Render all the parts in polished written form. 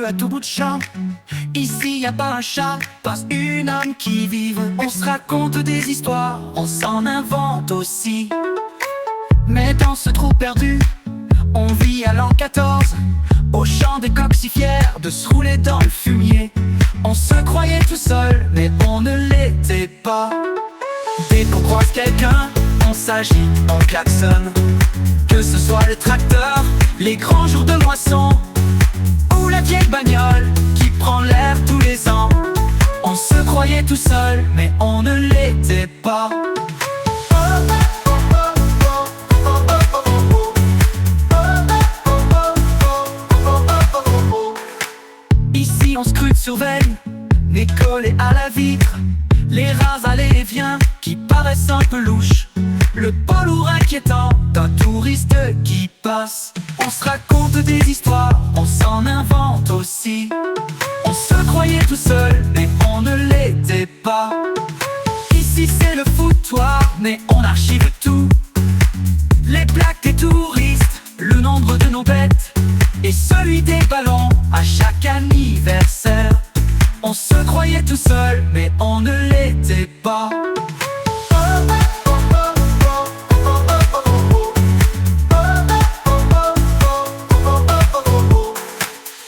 à tout bout de champ. Ici y a pas un chat, pas une âme qui vive. On se raconte des histoires, on s'en invente aussi. Mais dans ce trou perdu, on vit à l'an 14, au champ des coqs si fiers de se rouler dans le fumier. On se croyait tout seul, mais on ne l'était pas. Dès qu'on croise quelqu'un, on s'agite, on klaxonne. Que ce soit le tracteur, les grands jours de moisson, ou la vieille bagnole qui prend l'air tous les ans. On se croyait tout seul, mais on ne l'était pas. Ici on scrute sur veille, nez collé à la vitre, les rats allez et viens qui paraissent un peu louches, le poids lourd inquiétant d'un touriste qui passe. On se raconte des histoires, on s'en invente aussi. On se croyait tout seul, mais on ne l'était pas. Ici c'est le foutoir, mais on archive tout. Les plaques des touristes, le nombre de nos bêtes, et celui des ballons à chaque anniversaire. On se croyait tout seul, mais on ne l'était pas.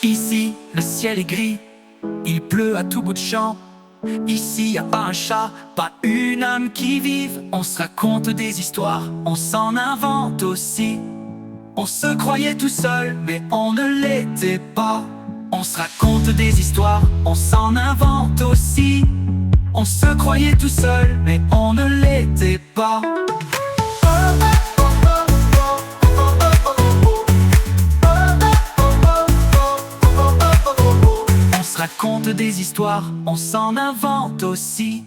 Ici, le ciel est gris, il pleut à tout bout de champ. Ici y a pas un chat, pas une âme qui vive. On se raconte des histoires, on s'en invente aussi. On se croyait tout seul, mais on ne l'était pas. On se raconte des histoires, on s'en invente aussi. On se croyait tout seul, mais on ne l'était pas. On se raconte des histoires, on s'en invente aussi.